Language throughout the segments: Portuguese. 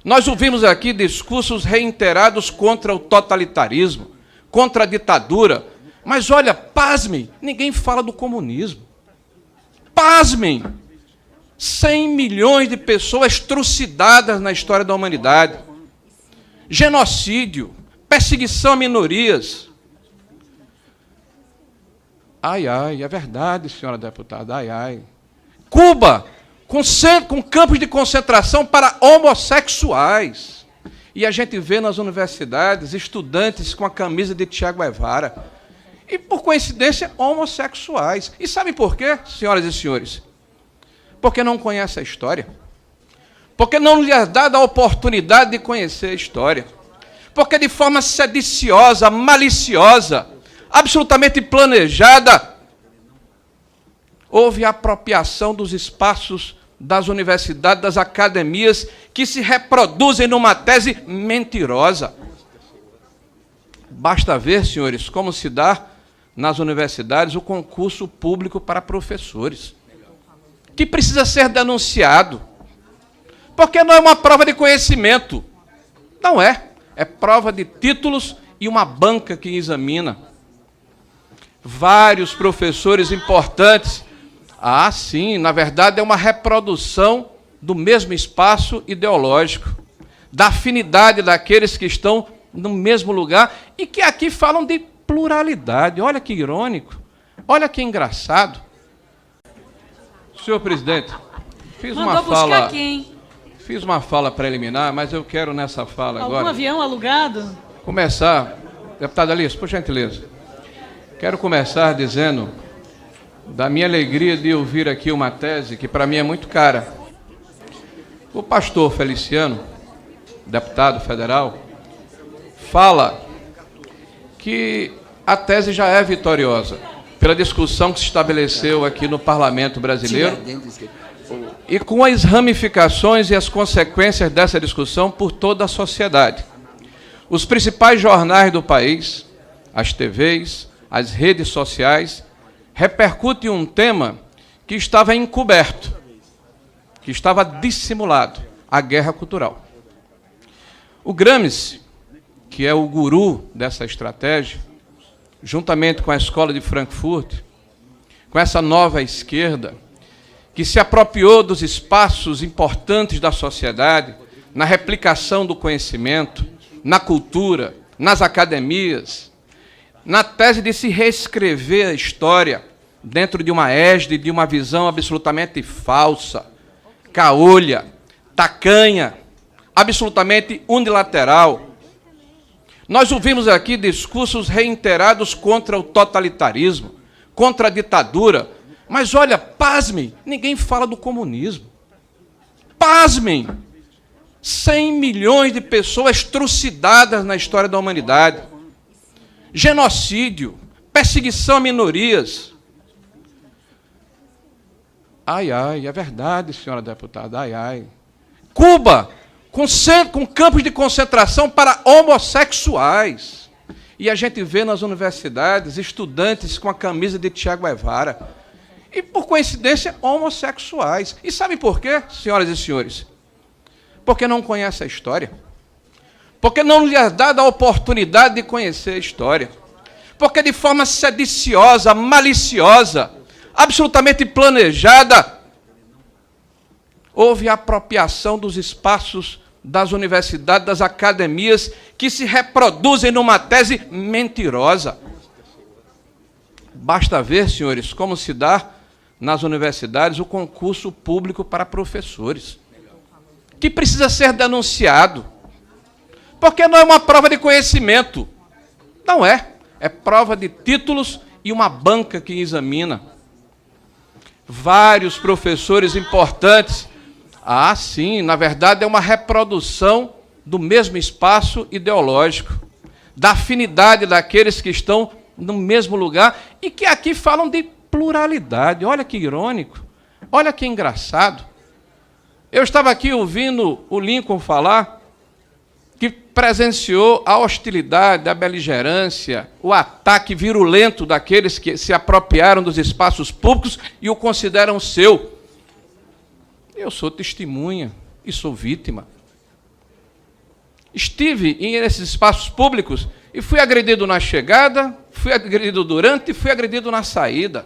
Nós ouvimos aqui discursos reiterados contra o totalitarismo, contra a ditadura. Mas olha, pasmem, ninguém fala do comunismo. Pasmem, 100 milhões de pessoas trucidadas na história da humanidade. Genocídio, perseguição a minorias. Ai, ai, é verdade, senhora deputada, ai, ai. Cuba, com campos de concentração para homossexuais. E a gente vê nas universidades estudantes com a camisa de Che Guevara. E, por coincidência, homossexuais. E sabe por quê, senhoras e senhores? Porque não conhece a história. Porque não lhe é dada a oportunidade de conhecer a história. Porque de forma sediciosa, maliciosa, absolutamente planejada, houve apropriação dos espaços das universidades, das academias, que se reproduzem numa tese mentirosa. Basta ver, senhores, como se dá nas universidades o concurso público para professores, que precisa ser denunciado, porque não é uma prova de conhecimento. Não é. É prova de títulos e uma banca que examina. Vários professores importantes. Ah, sim, na verdade é uma reprodução do mesmo espaço ideológico, da afinidade daqueles que estão no mesmo lugar e que aqui falam de pluralidade. Olha que irônico, olha que engraçado. Senhor presidente, fiz uma fala preliminar, mas eu quero nessa fala agora... Algum avião alugado? Começar, deputada Alice, por gentileza, quero começar dizendo da minha alegria de ouvir aqui uma tese que para mim é muito cara. O pastor Feliciano, deputado federal, fala que a tese já é vitoriosa pela discussão que se estabeleceu aqui no Parlamento brasileiro e com as ramificações e as consequências dessa discussão por toda a sociedade. Os principais jornais do país, as TVs, as redes sociais, repercutem um tema que estava encoberto, que estava dissimulado, a guerra cultural. O Gramsci, que é o guru dessa estratégia, juntamente com a Escola de Frankfurt, com essa nova esquerda, que se apropriou dos espaços importantes da sociedade, na replicação do conhecimento, na cultura, nas academias, na tese de se reescrever a história dentro de uma égide, de uma visão absolutamente falsa, caolha, tacanha, absolutamente unilateral. Nós ouvimos aqui discursos reiterados contra o totalitarismo, contra a ditadura, mas olha, pasmem, ninguém fala do comunismo. Pasmem, 100 milhões de pessoas trucidadas na história da humanidade. Genocídio, perseguição a minorias. Ai, ai, é verdade, senhora deputada, ai, ai. Cuba, com campos de concentração para homossexuais. E a gente vê nas universidades estudantes com a camisa de Che Guevara. E, por coincidência, homossexuais. E sabe por quê, senhoras e senhores? Porque não conhece a história. Porque não lhe é dada a oportunidade de conhecer a história. Porque de forma sediciosa, maliciosa, absolutamente planejada, houve apropriação dos espaços das universidades, das academias, que se reproduzem numa tese mentirosa. Basta ver, senhores, como se dá nas universidades o concurso público para professores, que precisa ser denunciado, porque não é uma prova de conhecimento. Não é. É prova de títulos e uma banca que examina. Vários professores importantes. Ah, sim, na verdade é uma reprodução do mesmo espaço ideológico, da afinidade daqueles que estão no mesmo lugar e que aqui falam de pluralidade. Olha que irônico, olha que engraçado. Eu estava aqui ouvindo o Lincoln falar que presenciou a hostilidade, a beligerância, o ataque virulento daqueles que se apropriaram dos espaços públicos e o consideram seu. Eu sou testemunha e sou vítima. estive nesses espaços públicos e fui agredido na chegada, fui agredido durante e fui agredido na saída.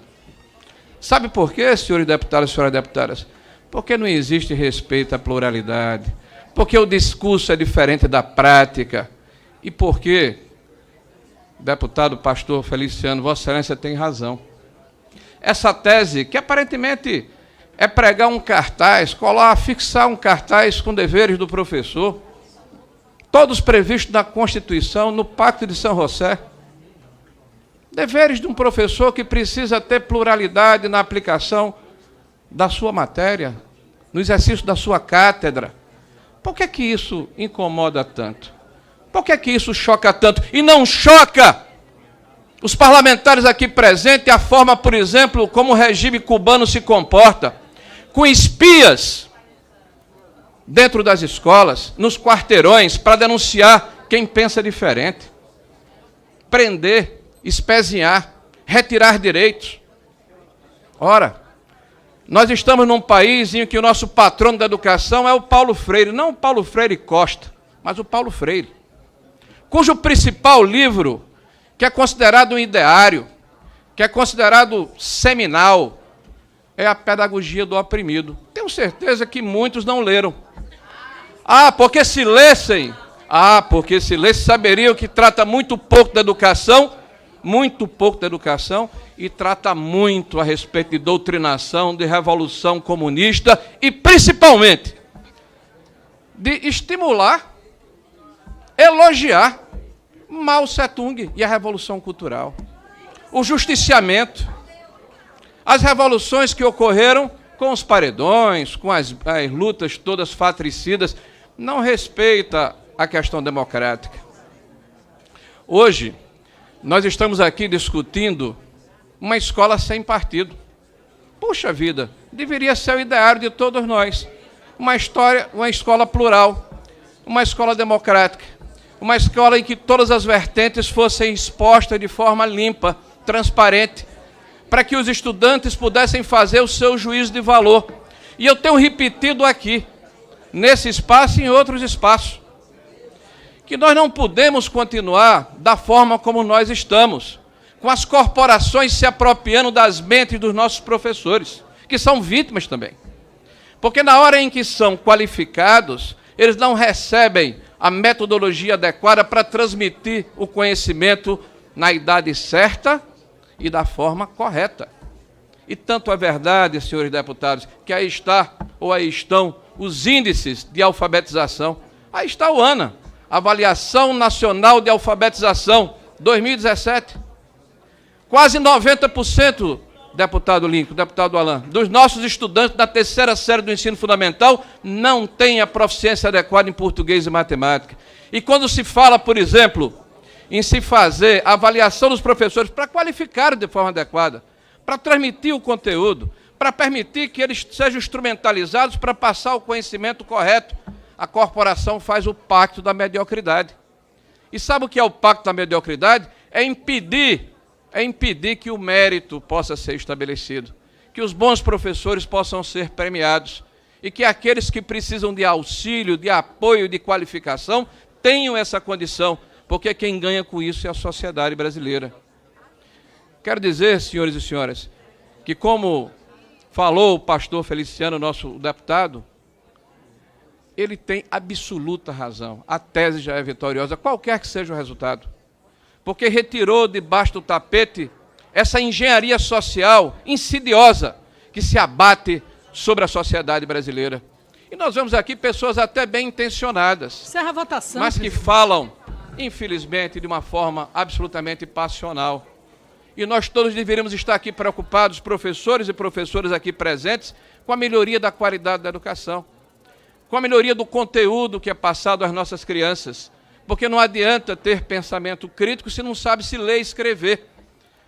Sabe por quê, senhores deputados e senhoras deputadas? Porque não existe respeito à pluralidade, porque o discurso é diferente da prática e porque, deputado pastor Feliciano, Vossa Excelência tem razão. Essa tese, que aparentemente é pregar um cartaz, fixar um cartaz com deveres do professor, todos previstos na Constituição, no Pacto de São José. Deveres de um professor que precisa ter pluralidade na aplicação da sua matéria, no exercício da sua cátedra. Por que que isso incomoda tanto? Por que que isso choca tanto? E não choca os parlamentares aqui presentes a forma, por exemplo, como o regime cubano se comporta, com espias dentro das escolas, nos quarteirões, para denunciar quem pensa diferente, prender, espezinhar, retirar direitos. Ora, nós estamos num país em que o nosso patrono da educação é o Paulo Freire, não o Paulo Freire Costa, mas o Paulo Freire, cujo principal livro, que é considerado um ideário, que é considerado seminal, é a Pedagogia do Oprimido. Tenho certeza que muitos não leram. Porque se lessem, saberiam que trata muito pouco da educação, e trata muito a respeito de doutrinação, de revolução comunista e, principalmente, de estimular, elogiar Mao Tse-tung e a Revolução Cultural, o justiciamento, as revoluções que ocorreram com os paredões, com as lutas todas fratricidas, não respeita a questão democrática. Hoje, nós estamos aqui discutindo uma escola sem partido. Puxa vida, deveria ser o ideário de todos nós. Uma escola plural, uma escola democrática, uma escola em que todas as vertentes fossem expostas de forma limpa, transparente, para que os estudantes pudessem fazer o seu juízo de valor. E eu tenho repetido aqui, nesse espaço e em outros espaços, que nós não podemos continuar da forma como nós estamos, com as corporações se apropriando das mentes dos nossos professores, que são vítimas também. Porque na hora em que são qualificados, eles não recebem a metodologia adequada para transmitir o conhecimento na idade certa e da forma correta. E tanto é verdade, senhores deputados, que aí estão os índices de alfabetização. Aí está o ANA, Avaliação Nacional de Alfabetização, 2017. Quase 90%, deputado Lincoln, deputado Alain, dos nossos estudantes da terceira série do ensino fundamental não têm a proficiência adequada em português e matemática. E quando se fala, por exemplo, em se fazer a avaliação dos professores para qualificar de forma adequada, para transmitir o conteúdo, para permitir que eles sejam instrumentalizados para passar o conhecimento correto, a corporação faz o pacto da mediocridade. E sabe o que é o pacto da mediocridade? É impedir que o mérito possa ser estabelecido, que os bons professores possam ser premiados e que aqueles que precisam de auxílio, de apoio, de qualificação, tenham essa condição, porque quem ganha com isso é a sociedade brasileira. Quero dizer, senhores e senhoras, que como falou o pastor Feliciano, nosso deputado, ele tem absoluta razão. A tese já é vitoriosa, qualquer que seja o resultado. Porque retirou debaixo do tapete essa engenharia social insidiosa que se abate sobre a sociedade brasileira. E nós vemos aqui pessoas até bem intencionadas, encerra a votação, mas que falam, infelizmente, de uma forma absolutamente passional. E nós todos deveríamos estar aqui preocupados, professores e professoras aqui presentes, com a melhoria da qualidade da educação, com a melhoria do conteúdo que é passado às nossas crianças, porque não adianta ter pensamento crítico se não sabe se ler e escrever.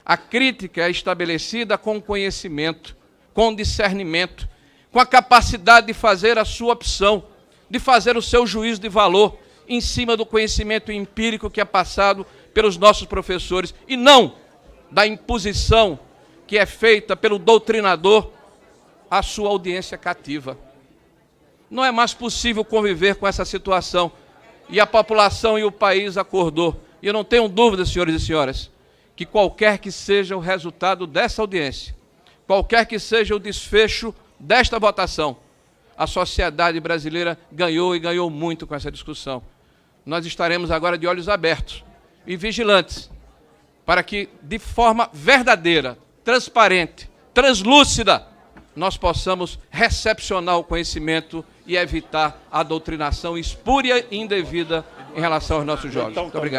A crítica é estabelecida com conhecimento, com discernimento, com a capacidade de fazer a sua opção, de fazer o seu juízo de valor em cima do conhecimento empírico que é passado pelos nossos professores e não da imposição que é feita pelo doutrinador à sua audiência cativa. Não é mais possível conviver com essa situação e a população e o país acordou. E eu não tenho dúvida, senhores e senhoras, que qualquer que seja o resultado dessa audiência, qualquer que seja o desfecho desta votação, a sociedade brasileira ganhou e ganhou muito com essa discussão. Nós estaremos agora de olhos abertos e vigilantes para que, de forma verdadeira, transparente, translúcida, nós possamos recepcionar o conhecimento e evitar a doutrinação espúria e indevida em relação aos nossos jovens. Muito obrigado.